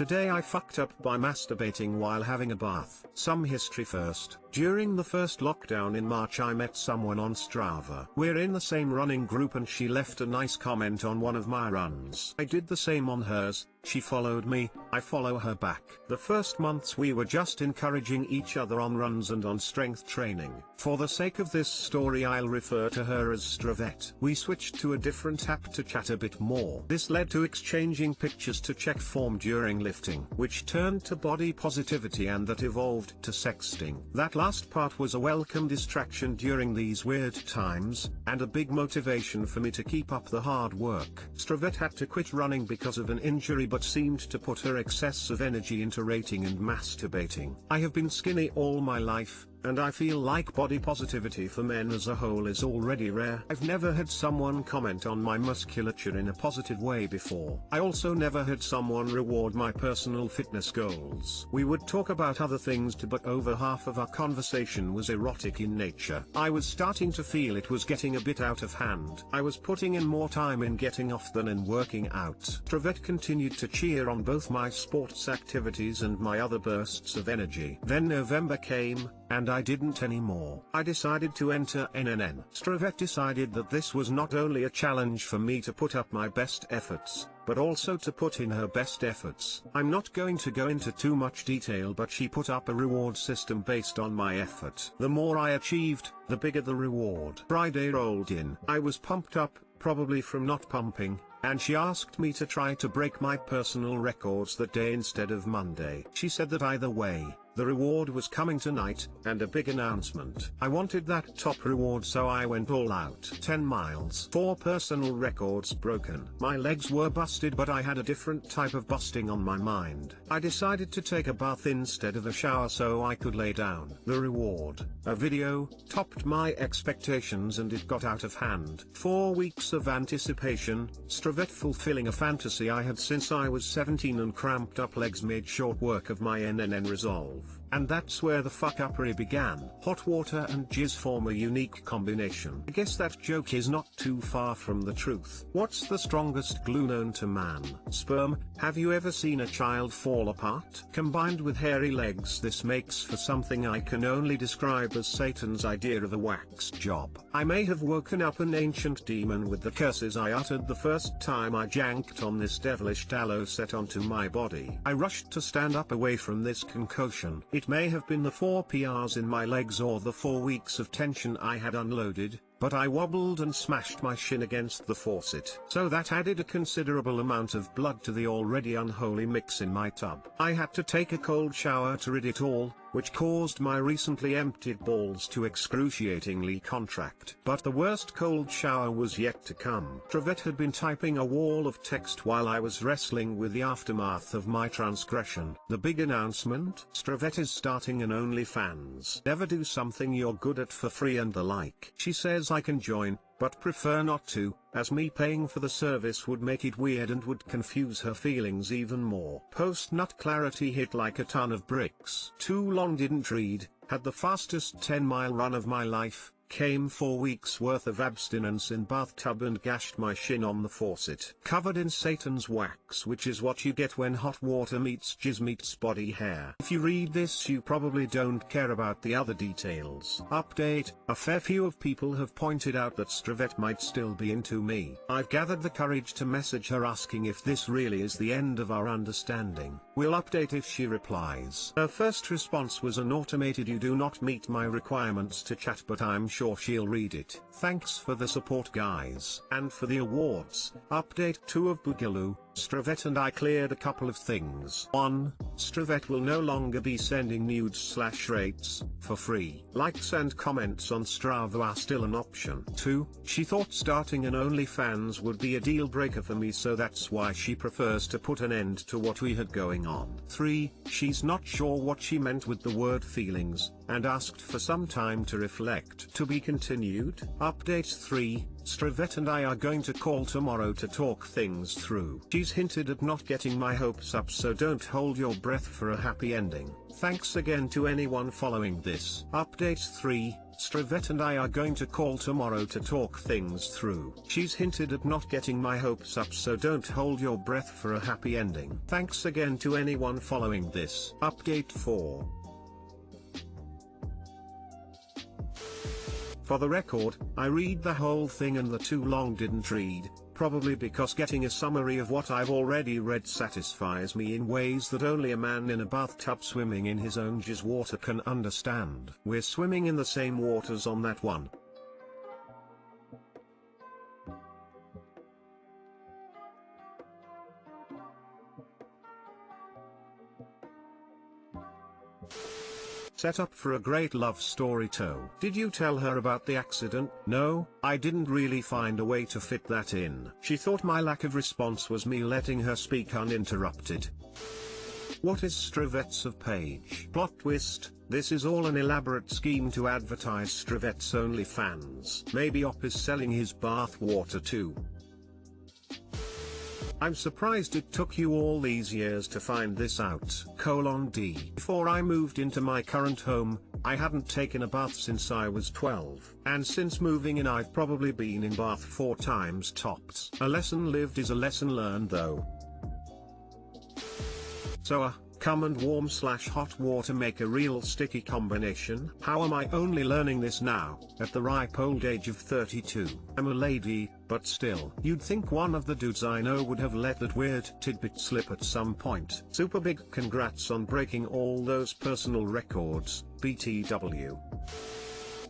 Today I fucked up by masturbating while having a bath. Some history first. During the first lockdown in March I met someone on Strava. We're in the same running group and she left a nice comment on one of my runs. I did the same on hers. She followed me, I follow her back. The first months we were just encouraging each other on runs and on strength training. For the sake of this story I'll refer to her as Stravet. We switched to a different app to chat a bit more. This led to exchanging pictures to check form during lifting, which turned to body positivity, and that evolved to sexting. That last part was a welcome distraction during these weird times, and a big motivation for me to keep up the hard work. Stravet had to quit running because of an injury but seemed to put her excess of energy into rating and masturbating. I have been skinny all my life, and I feel like body positivity for men as a whole is already rare. I've never had someone comment on my musculature in a positive way before. I also never had someone reward my personal fitness goals. We would talk about other things too, but over half of our conversation was erotic in nature. I was starting to feel it was getting a bit out of hand. I was putting in more time in getting off than in working out. Stravet continued to cheer on both my sports activities and my other bursts of energy. Then November came, and I didn't anymore. I decided to enter NNN. Stravet decided that this was not only a challenge for me to put up my best efforts, but also to put in her best efforts. I'm not going to go into too much detail, but she put up a reward system based on my effort. The more I achieved, the bigger the reward. Friday rolled in. I was pumped up, probably from not pumping, and she asked me to try to break my personal records that day instead of Monday. She said that either way, the reward was coming tonight, and a big announcement. I wanted that top reward, so I went all out. 10 miles. 4 personal records broken. My legs were busted, but I had a different type of busting on my mind. I decided to take a bath instead of a shower so I could lay down. The reward, a video, topped my expectations and it got out of hand. 4 weeks of anticipation, Stravet fulfilling a fantasy I had since I was 17, and cramped up legs made short work of my NNN resolve. And that's where the fuck-uppery began. Hot water and jizz form a unique combination. I guess that joke is not too far from the truth. What's the strongest glue known to man? Sperm. Have you ever seen a child fall apart? Combined with hairy legs, this makes for something I can only describe as Satan's idea of a wax job. I may have woken up an ancient demon with the curses I uttered the first time I janked on this devilish tallow set onto my body. I rushed to stand up away from this concoction. It may have been the 4 PRs in my legs or the 4 weeks of tension I had unloaded, but I wobbled and smashed my shin against the faucet. So that added a considerable amount of blood to the already unholy mix in my tub. I had to take a cold shower to rid it all, which caused my recently emptied balls to excruciatingly contract. But the worst cold shower was yet to come. Stravet had been typing a wall of text while I was wrestling with the aftermath of my transgression. The big announcement: Stravet is starting an OnlyFans. Never do something you're good at for free and the like. She says I can join, but prefer not to, as me paying for the service would make it weird and would confuse her feelings even more. Post-nut clarity hit like a ton of bricks. Too long didn't read, had the fastest 10-mile run of my life, came 4 weeks worth of abstinence in bathtub and gashed my shin on the faucet. Covered in Satan's wax, which is what you get when hot water meets jizz meets body hair. If you read this you probably don't care about the other details. Update: a fair few of people have pointed out that Stravet might still be into me. I've gathered the courage to message her asking if this really is the end of our understanding. We'll update if she replies. Her first response was an automated "You do not meet my requirements to chat, but I'm sure she'll read it. Thanks for the support guys." And for the awards, update 2 of Boogaloo. Stravet and I cleared a couple of things. 1. Stravet will no longer be sending nudes/rates for free. Likes and comments on Strava are still an option. 2. She thought starting an OnlyFans would be a deal breaker for me, so that's why she prefers to put an end to what we had going on. 3. She's not sure what she meant with the word feelings, and asked for some time to reflect. To be continued. Update 3. Stravet and I are going to call tomorrow to talk things through. She's hinted at not getting my hopes up, so don't hold your breath for a happy ending. Thanks again to anyone following this. Update 3. Stravet and I are going to call tomorrow to talk things through. She's hinted at not getting my hopes up, so don't hold your breath for a happy ending. Thanks again to anyone following this. Update 4. For the record, I read the whole thing and the too long didn't read, probably because getting a summary of what I've already read satisfies me in ways that only a man in a bathtub swimming in his own jizz water can understand. We're swimming in the same waters on that one. Set up for a great love story too. Did you tell her about the accident? No, I didn't really find a way to fit that in. She thought my lack of response was me letting her speak uninterrupted. What is Stravet's of Page? Plot twist, this is all an elaborate scheme to advertise Stravet's OnlyFans. Maybe Op is selling his bath water too. I'm surprised it took you all these years to find this out. D. Before I moved into my current home, I hadn't taken a bath since I was 12. And since moving in I've probably been in bath 4 times tops. A lesson lived is a lesson learned though. So come and warm/hot water make a real sticky combination. How am I only learning this now, at the ripe old age of 32? I'm a lady, but still. You'd think one of the dudes I know would have let that weird tidbit slip at some point. Super big congrats on breaking all those personal records, BTW.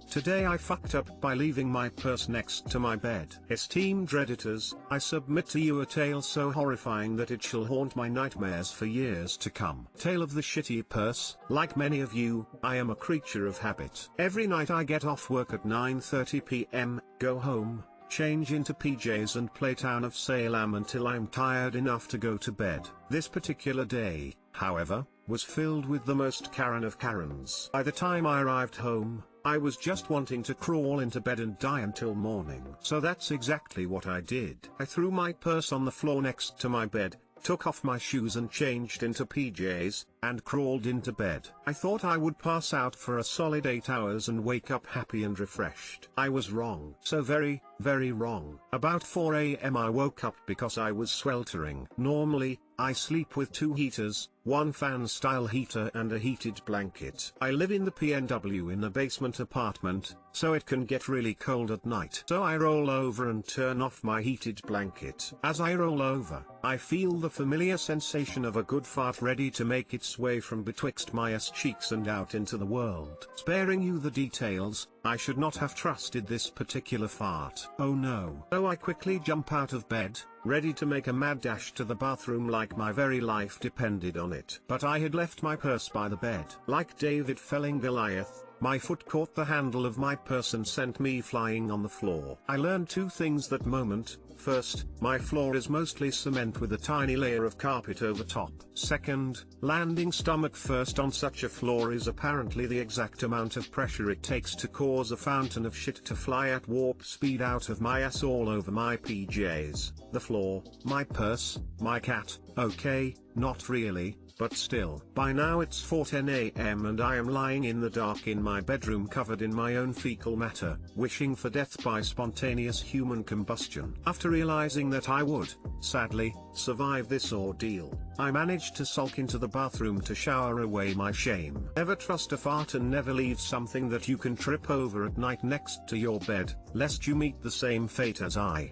Today I fucked up by leaving my purse next to my bed. Esteemed Redditors, I submit to you a tale so horrifying that it shall haunt my nightmares for years to come. Tale of the shitty purse. Like many of you, I am a creature of habit. Every night I get off work at 9:30 p.m., go home, change into PJs and play Town of Salem until I'm tired enough to go to bed. This particular day, however, was filled with the most Karen of Karens. By the time I arrived home, I was just wanting to crawl into bed and die until morning. So that's exactly what I did. I threw my purse on the floor next to my bed, took off my shoes and changed into PJs, and crawled into bed. I thought I would pass out for a solid 8 hours and wake up happy and refreshed. I was wrong. So very, very wrong. About 4 a.m. I woke up because I was sweltering. Normally, I sleep with 2 heaters, one fan-style heater and a heated blanket. I live in the PNW in a basement apartment, so it can get really cold at night. So I roll over and turn off my heated blanket. As I roll over, I feel the familiar sensation of a good fart ready to make its way from betwixt my ass cheeks and out into the world. Sparing you the details, I should not have trusted this particular fart. Oh no. So I quickly jump out of bed, ready to make a mad dash to the bathroom like my very life depended on it. But I had left my purse by the bed. Like David felling Goliath, my foot caught the handle of my purse and sent me flying on the floor. I learned 2 things that moment. First, my floor is mostly cement with a tiny layer of carpet over top. Second, landing stomach first on such a floor is apparently the exact amount of pressure it takes to cause a fountain of shit to fly at warp speed out of my ass all over my PJs, the floor, my purse, my cat. Okay, not really, but still. By now it's 4:10 a.m. and I am lying in the dark in my bedroom covered in my own fecal matter, wishing for death by spontaneous human combustion. After realizing that I would, sadly, survive this ordeal, I managed to sulk into the bathroom to shower away my shame. Never trust a fart and never leave something that you can trip over at night next to your bed, lest you meet the same fate as I.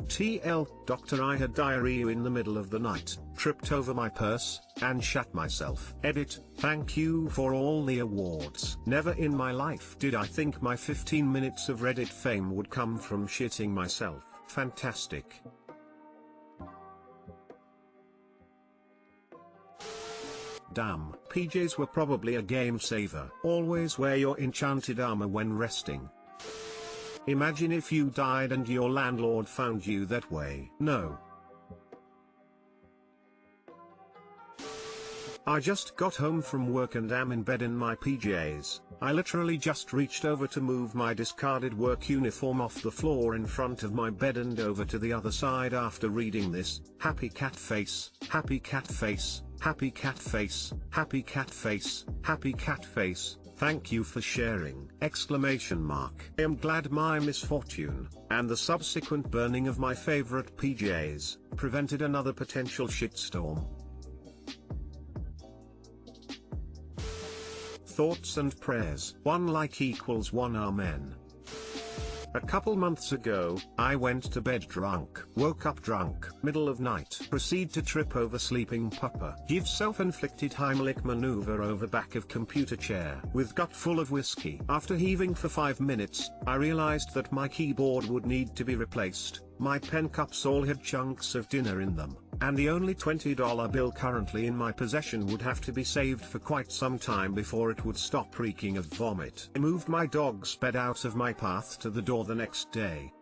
Doctor, I had diarrhea in the middle of the night, tripped over my purse, and shat myself. Edit, thank you for all the awards. Never in my life did I think my 15 minutes of Reddit fame would come from shitting myself. Fantastic. Damn, PJs were probably a game saver. Always wear your enchanted armor when resting. Imagine if you died and your landlord found you that way. No. I just got home from work and am in bed in my PJs. I literally just reached over to move my discarded work uniform off the floor in front of my bed and over to the other side after reading this. Happy cat face, happy cat face, happy cat face, happy cat face, happy cat face. Thank you for sharing! Exclamation mark. I am glad my misfortune, and the subsequent burning of my favorite PJs, prevented another potential shitstorm. Thoughts and prayers. 1 like equals 1 amen. A couple months ago, I went to bed drunk, woke up drunk, middle of night, proceed to trip over sleeping pupper, give self-inflicted Heimlich maneuver over back of computer chair with gut full of whiskey. After heaving for 5 minutes, I realized that my keyboard would need to be replaced, my pen cups all had chunks of dinner in them, and the only $20 bill currently in my possession would have to be saved for quite some time before it would stop reeking of vomit. I moved my dog's bed out of my path to the door the next day.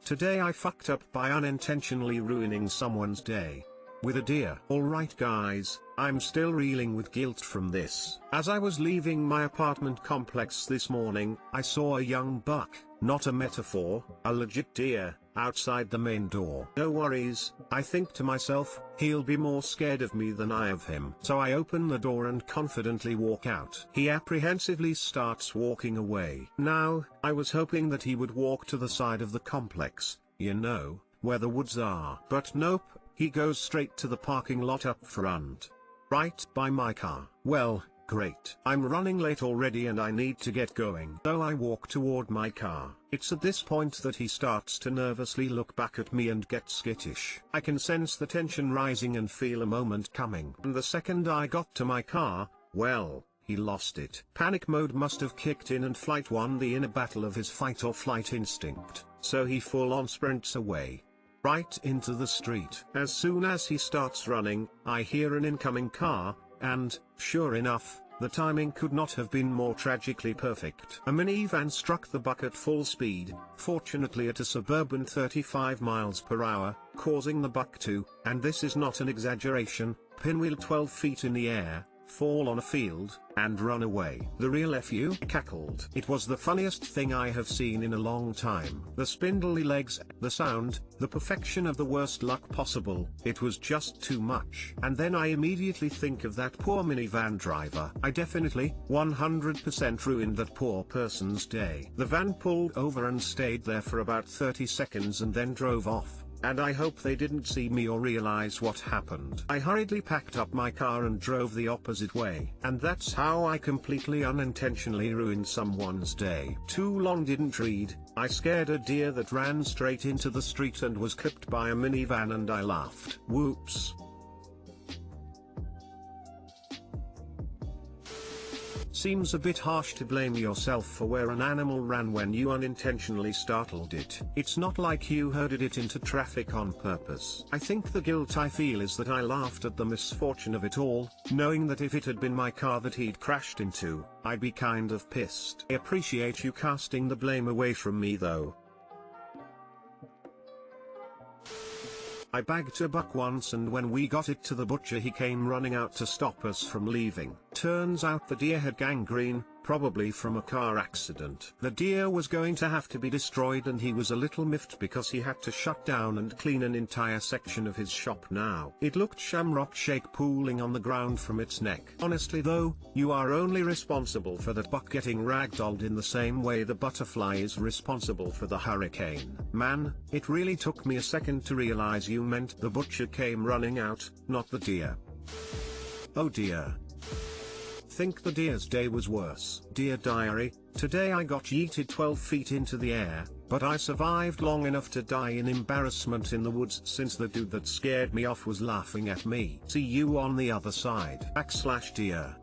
Today I fucked up by unintentionally ruining someone's day. With a deer. Alright guys, I'm still reeling with guilt from this. As I was leaving my apartment complex this morning, I saw a young buck, not a metaphor, a legit deer, outside the main door. No worries, I think to myself, he'll be more scared of me than I of him. So I open the door and confidently walk out. He apprehensively starts walking away. Now, I was hoping that he would walk to the side of the complex, you know, where the woods are. But nope, he goes straight to the parking lot up front. Right by my car. Well, great. I'm running late already and I need to get going. So I walk toward my car. It's at this point that he starts to nervously look back at me and get skittish. I can sense the tension rising and feel a moment coming. And the second I got to my car, well, he lost it. Panic mode must have kicked in and flight won the inner battle of his fight or flight instinct. So he full on sprints away. Right into the street. As soon as he starts running, I hear an incoming car, and, sure enough, the timing could not have been more tragically perfect. A minivan struck the buck at full speed, fortunately at a suburban 35 miles per hour, causing the buck to, and this is not an exaggeration, pinwheel 12 feet in the air, fall on a field, and run away. The real FU cackled. It was the funniest thing I have seen in a long time. The spindly legs, the sound, the perfection of the worst luck possible, it was just too much. And then I immediately think of that poor minivan driver. I definitely, 100% ruined that poor person's day. The van pulled over and stayed there for about 30 seconds and then drove off. And I hope they didn't see me or realize what happened. I hurriedly packed up my car and drove the opposite way. And that's how I completely unintentionally ruined someone's day. Too long didn't read, I scared a deer that ran straight into the street and was clipped by a minivan and I laughed. Whoops. Seems a bit harsh to blame yourself for where an animal ran when you unintentionally startled it. It's not like you herded it into traffic on purpose. I think the guilt I feel is that I laughed at the misfortune of it all, knowing that if it had been my car that he'd crashed into, I'd be kind of pissed. I appreciate you casting the blame away from me though. I bagged a buck once and when we got it to the butcher he came running out to stop us from leaving. Turns out the deer had gangrene, probably from a car accident. The deer was going to have to be destroyed and he was a little miffed because he had to shut down and clean an entire section of his shop now. It looked shamrock shake pooling on the ground from its neck. Honestly though, you are only responsible for that buck getting ragdolled in the same way the butterfly is responsible for the hurricane. Man, it really took me a second to realize you meant the butcher came running out, not the deer. Oh dear. Think the deer's day was worse. Dear diary, today I got yeeted 12 feet into the air, but I survived long enough to die in embarrassment in the woods since the dude that scared me off was laughing at me. See you on the other side. /deer.